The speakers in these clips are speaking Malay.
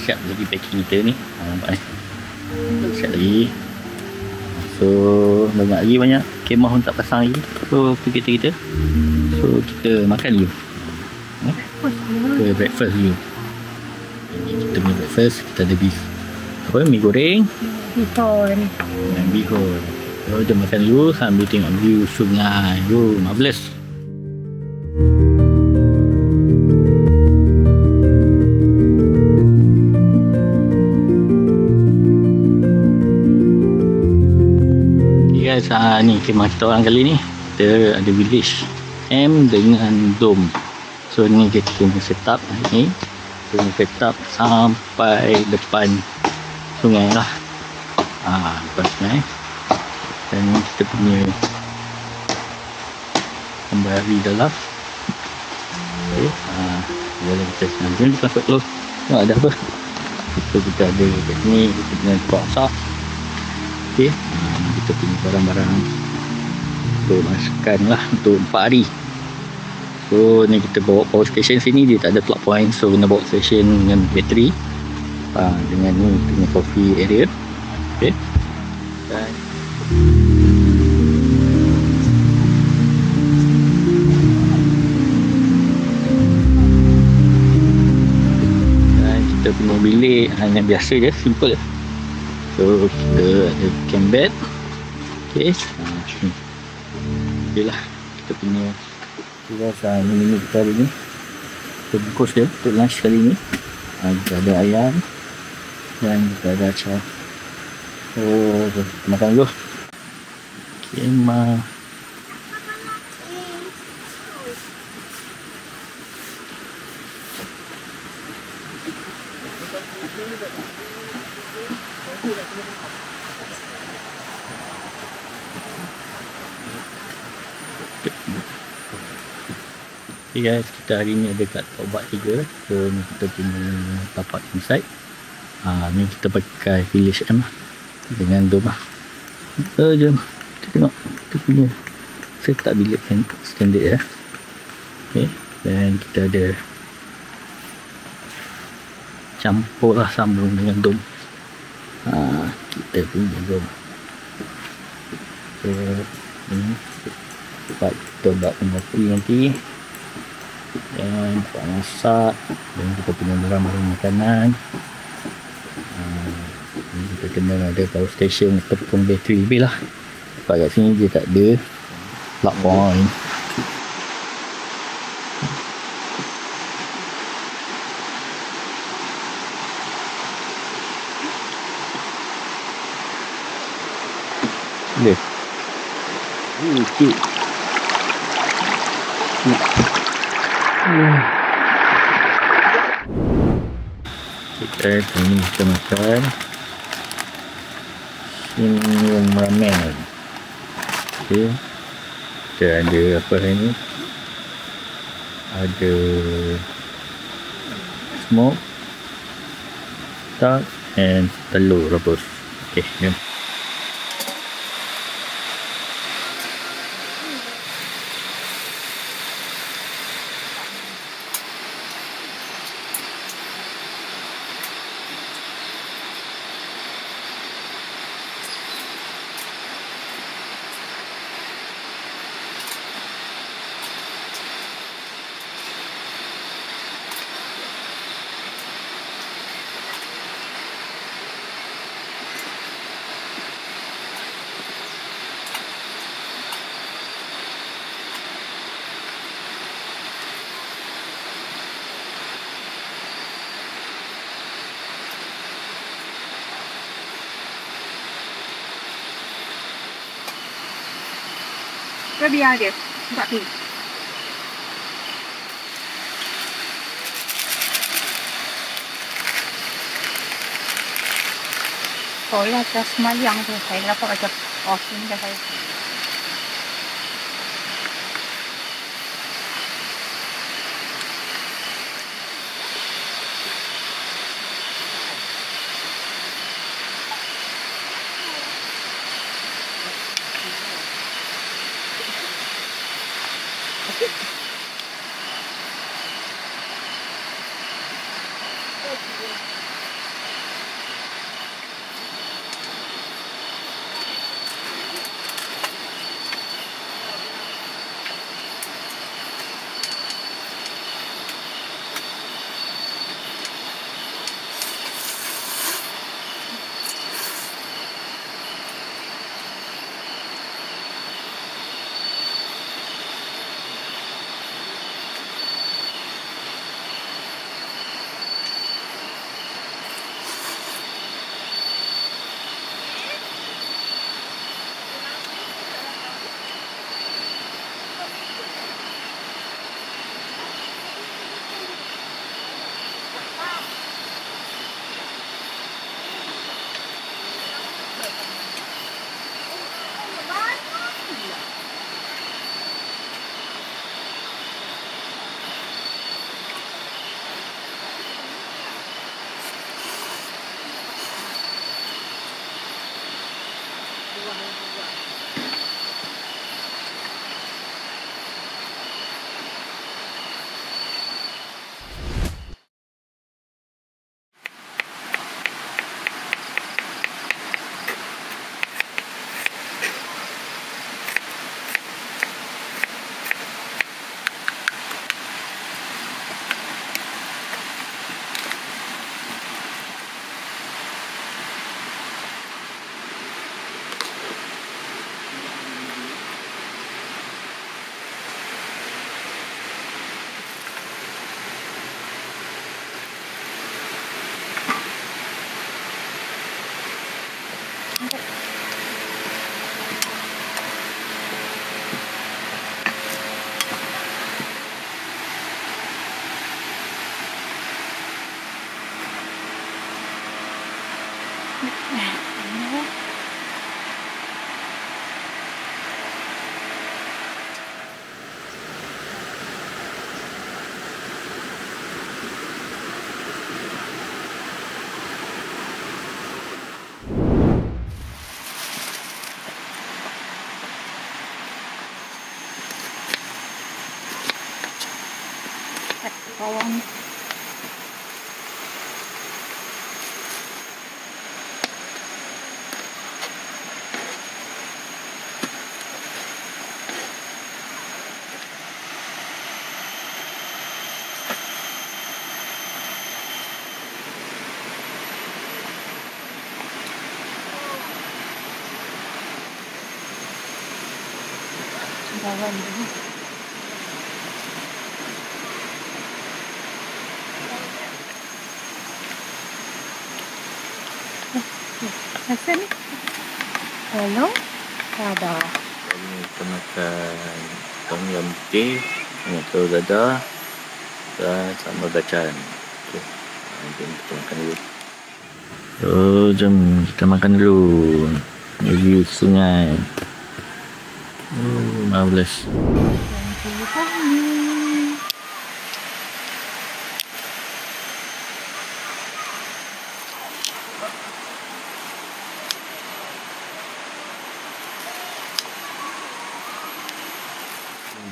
siap lagi packing kita ni. Nampak siap lagi. So banyak lagi, banyak kemah pun tak pasang lagi. So tu kita so kita makan dulu. Kita breakfast dulu. Ini kita punya breakfast. Kita ada beef mi goreng dan bihun. So jom makan dulu sambil tengok view sungai. Marvelous. Guys, ni kemah kita orang kali ni. Kita ada village M dengan dome. So ni kita punya setup ni. Kita punya setup sampai depan sungai lah. Depan sungai. Dan ni kita punya kembali dalam. Okay. Dalam kita senang. Jom kita masuk dulu. Tengok ada apa. So kita ada kat sini. Kita punya tempat asap. Okay. Kita punya barang-barang untuk masakan lah untuk 4 hari. So ni kita bawa power station sini, dia tak ada plug point, so kena bawa station dengan bateri. Dengan ni kita punya coffee area. Okay. Dan kita punya bilik hanya biasa je, simple je. So kita ada camp bed. Okay. Okay lah kita punya menu kita hari ni. Kita bungkus dia untuk lunch kali ni. Kita ada ayam dan kita ada acar. So kita makan dulu. Kemah. Okay guys, kita hari ni ada kat Tobat 3. So ni kita punya tapak inside. Ni kita pakai village M lah, dengan dom lah. So jom kita tengok kita punya setup bilik standard ya. Okay, dan kita ada campur lah, sambung dengan dom. Kita punya dom. So ni tempat kita buat kopi nanti. Dan buat masak. Dan kita punya barang-barang makanan. Kita kena ada power station ataupun bateri lebih lah. Sebab kat sini dia tak ada plug point. Boleh. Sikit. Ini kita makan ini yang ramen. Okay. Kita ada apa ni, ada smoke duck and telur rebus. Okay, jom. Kau biar dia. Buat ni. Soalnya atas semaliang tu. Saya dapat macam sini dah saya. Bawang. Bawang dulu. Nasaan ni? Hello? Ada. Kami kita makan tom yum putih dengan telur dadah dan sambal kacang. Okay. Jom kita makan dulu. So, jom kita makan dulu. View sungai. Marvelous.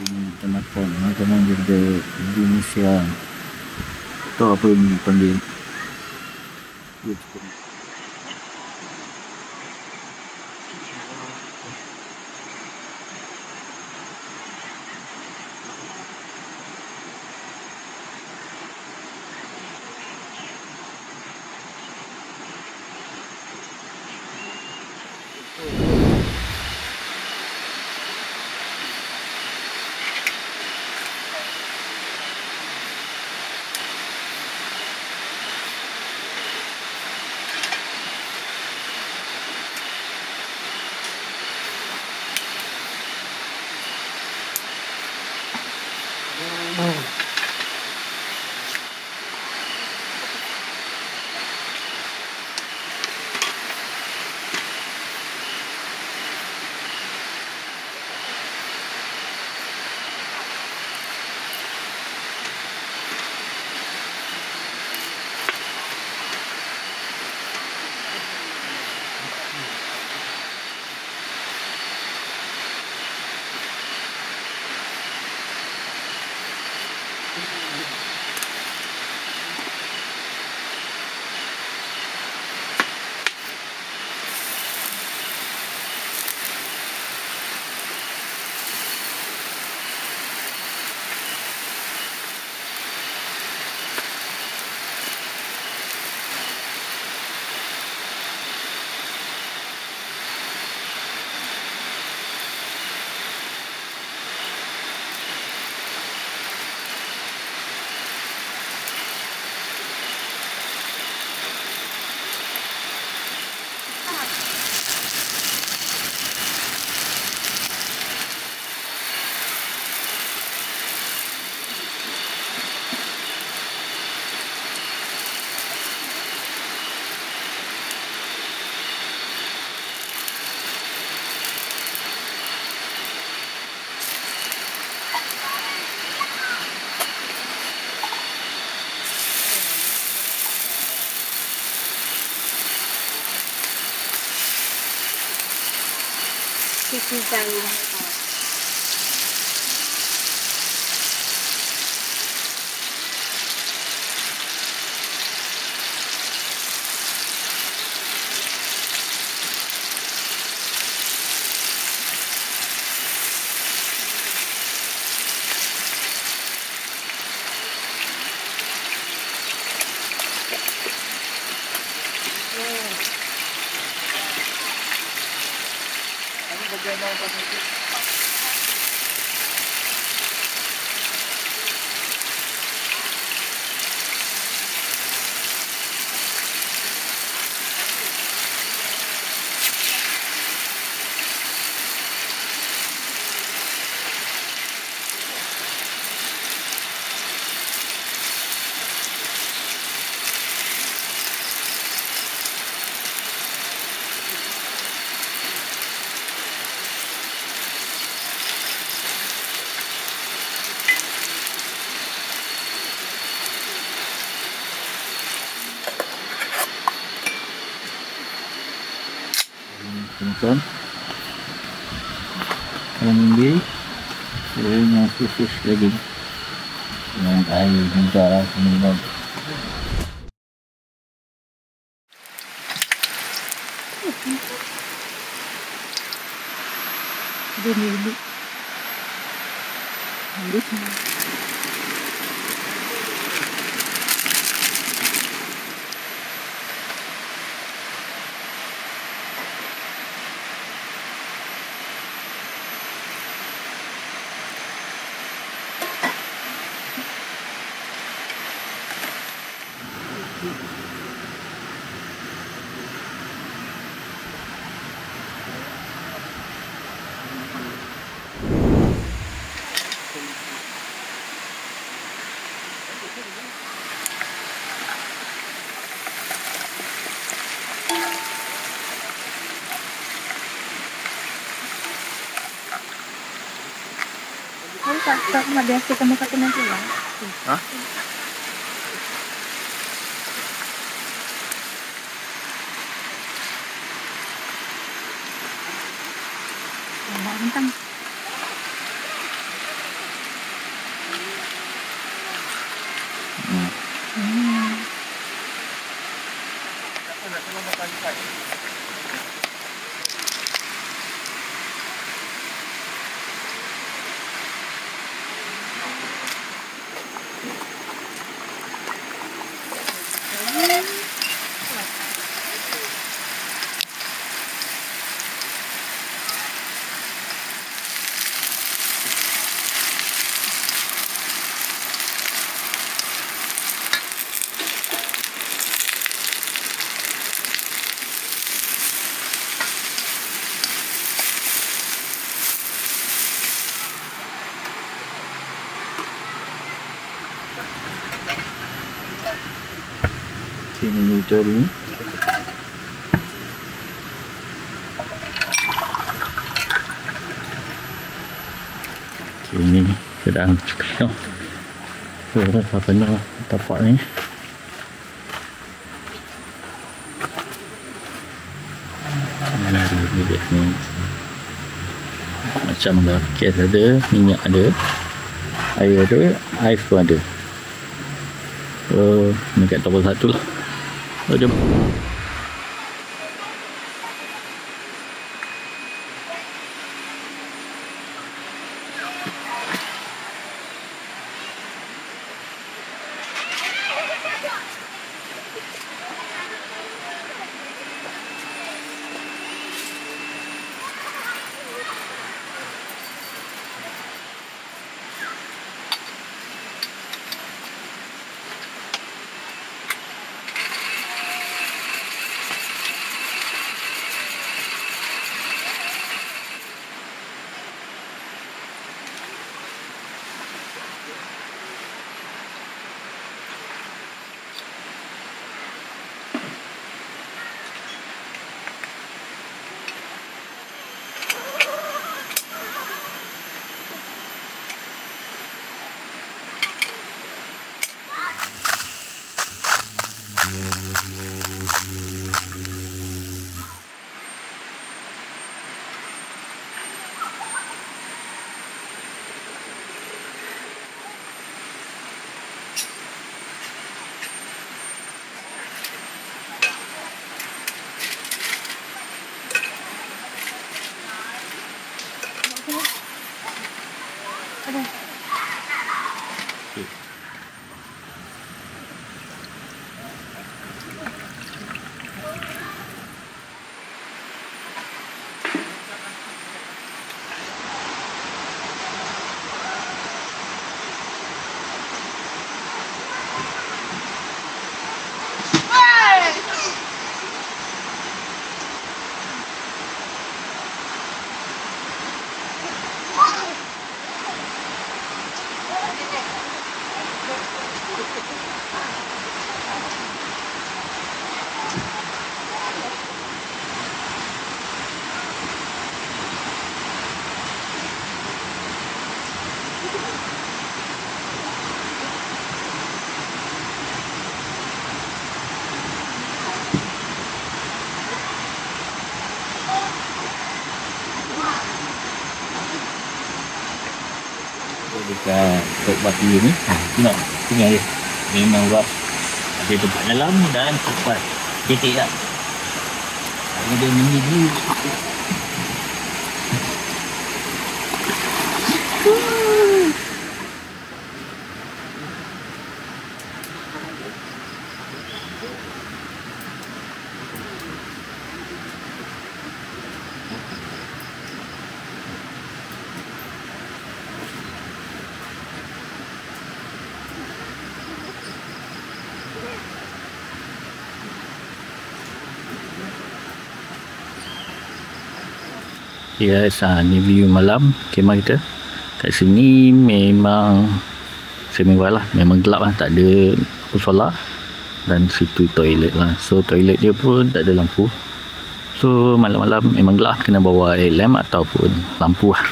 Kita makan makanan juga Indonesia. Tahu apa yang dipanggil? Sisihkan. Tonton. Kalau minggu yang khusus lagi dengan air juga lah minum. Dulu. Lanjut. Tak biasa kamu kata nanti lah. Hah? Bentang. Ini jari. Ini sedang penuh. Berapa penuh tapak ni. Ni macam dah kes ada, minyak ada, air ada, ais pun ada. So ni kat topol satu lah. So jom. dekat Tok Batu ni. Tengok sungai dia. Memang buat ada tempat dalam dan tempat titik tak. Ada mini view. Yes, ni view malam kemah kita. Kat sini memang semi-wall lah, memang gelap lah, tak ada lampu solar. Dan situ toilet lah, so toilet dia pun tak ada lampu. So malam-malam memang gelap, kena bawa air lamp ataupun lampu lah.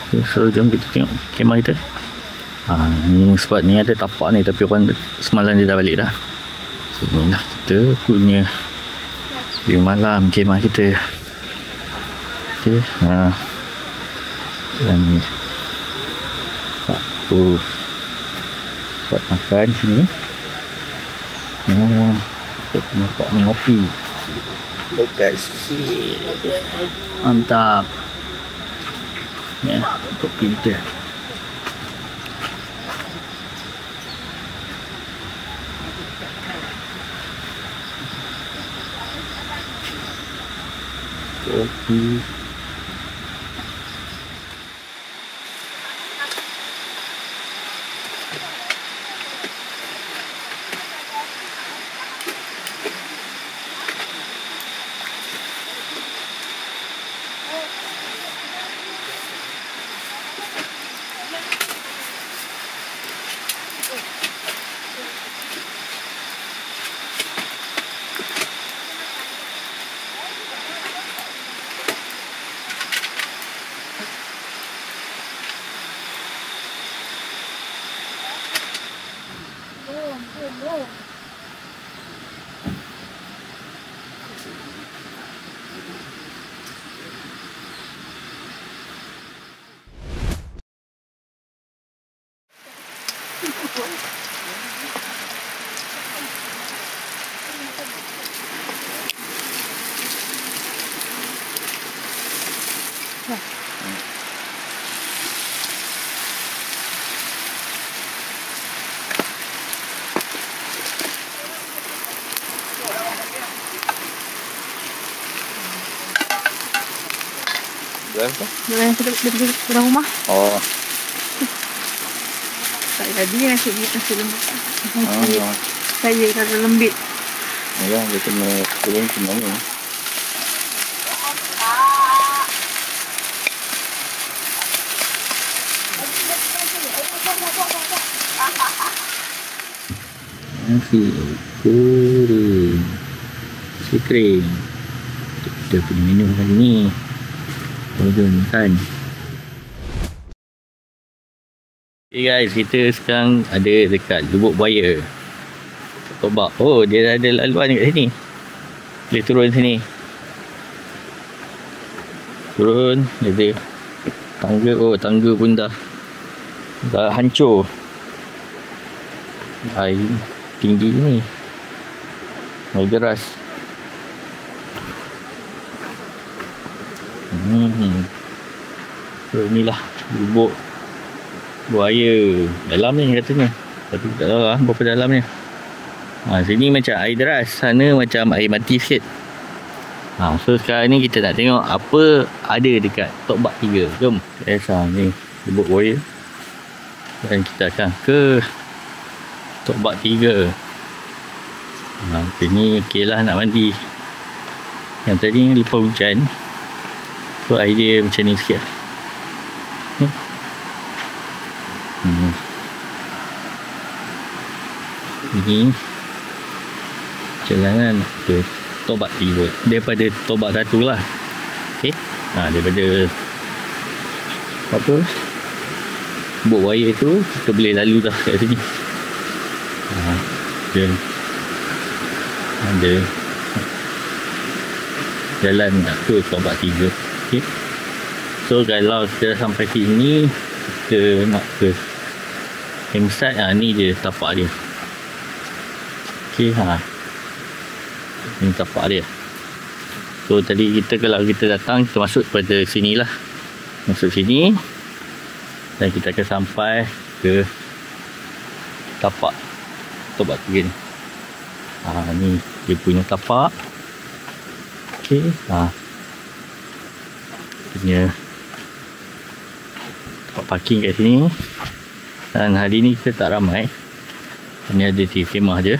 Okay, so jom kita tengok kemah kita. Ni spot ni ada tapak ni, tapi orang semalam dia dah balik dah. So inilah kita punya view malam kemah kita. Okay, dan ni satu spot makan sini. Kita punya spot ngopi dekat sini. Mantap ya, kopi kita. Kopi. Berapa? Dari rumah. Oh. Tak jadi nasi lembut. Saya kalau lembut. Ya, dia kena turun semuanya. Nasi kering. Nasi kering. Kita punya minum hari ni. Jom kan. Okay guys, kita sekarang ada dekat Lubuk Buaya. Tobak. Oh, dia ada laluan dekat sini. Boleh turun sini. Turun, ada tangga. Oh, tangga pun dah hancur. Air tinggi ni. Air deras. So inilah Lubuk Buaya. Dalam ni katanya, tapi tak tahu lah berapa dalamnya. Sini macam air deras, sana macam air mati sikit. So sekarang ni kita nak tengok apa ada dekat Tok Bak 3. Jom. Ni Lubuk Buaya. Dan kita akan ke Tok Bak 3. Sini okey lah nak mandi. Yang tadi lepas hujan, so idea macam ni sikit. Ini jalanan ke Tok Bak 3 daripada Tok Bak 1 lah. Okey. Daripada apa Lubuk Buaya tu kita boleh lalu dah kat sini. Dan ada jalan nak ke Tok Bak 3. Okay. So kalau kita dah sampai sini, kita nak ke campsite, ni je tapak dia. Okey, ni tapak dia. So tadi kalau kita datang, kita masuk pada sini lah. Masuk sini dan kita akan sampai ke tapak Tobat 3 ni. Ni dia punya tapak. Okey, punya tempat parking kat sini. Dan hari ni kita tak ramai, hanya ada di kemah je.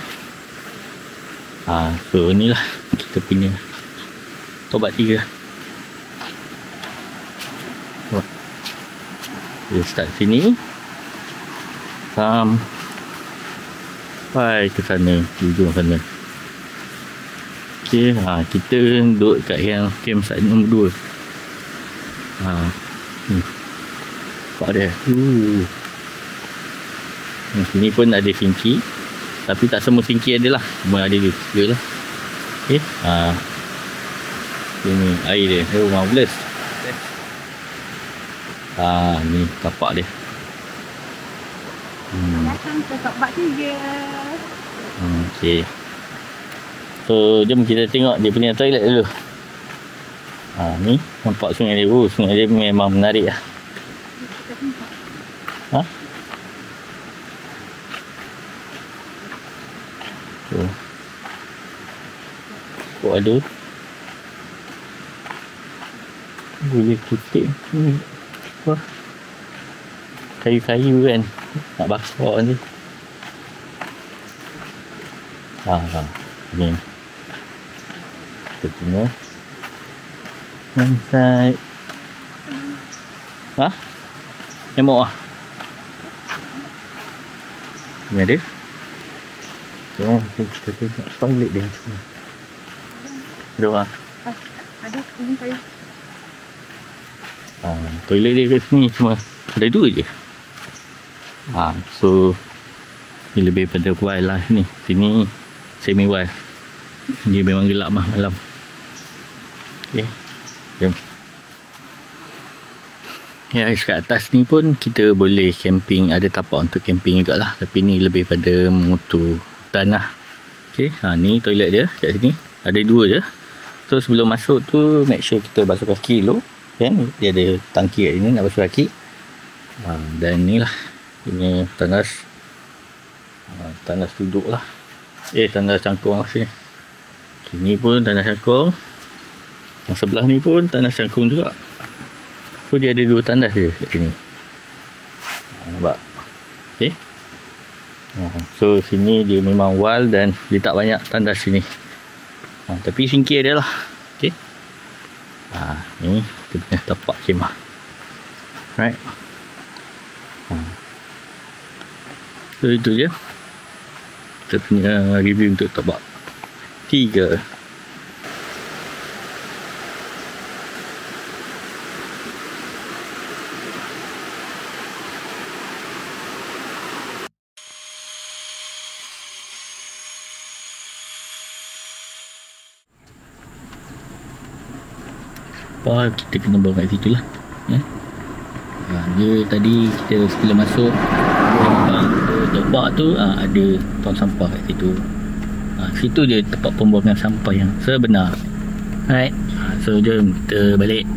So inilah kita punya Tobat 3. Kita start sini sampai ke sana, ujung sana. Okey, kita duduk kat yang campsite nombor 2. Ni nampak dia. Sini pun ada sinki, tapi tak semua sinki ada lah, cuma ada dia lah. Okey, ini air dia. Marvelous. Ni tapak dia. Datang ke Tobat 3. Okey. So jom kita tengok dia punya toilet dulu. Ni nampak sungai dia. Sungai dia memang menarik lah. Ada boleh kutip ni. Kayu-kayu kan nak bakar ni. Ni kita tengok inside. Tengok ni ada. Kita tengok toilet dia. Ada Ini kayu. Toilet dia kat sini cuma ada 2 je. So ni lebih pada wildlife ni. Sini semi wild. Dia memang gelap malam. Okey, jom. Ya, kat atas ni pun kita boleh camping. Ada tapak untuk camping jugalah. Tapi ni lebih pada motor hutan lah. Okey, ni toilet dia kat sini. Ada 2 je. So sebelum masuk tu make sure kita basuh kaki dulu kan. Dia ada tangki kat sini nak basuh kaki. Dan inilah ini tandas. Tandas duduk lah. Tandas cangkung lah sini. Sini pun tandas cangkung. Yang sebelah ni pun tandas cangkung juga. So dia ada 2 tandas je kat sini. Nampak? Okey. So sini dia memang wild dan dia tak banyak tandas sini. Tapi singkir dia lah. Okey. Ni kita punya tapak kemah. Right. So itu je kita punya review untuk Tobat 3. Kita kena bawa kat situ lah. Dia tadi kita sebelum masuk Tobat tu ada tong sampah kat situ. Situ je tempat pembuangan sampah yang sebenar. Alright. So jom kita balik.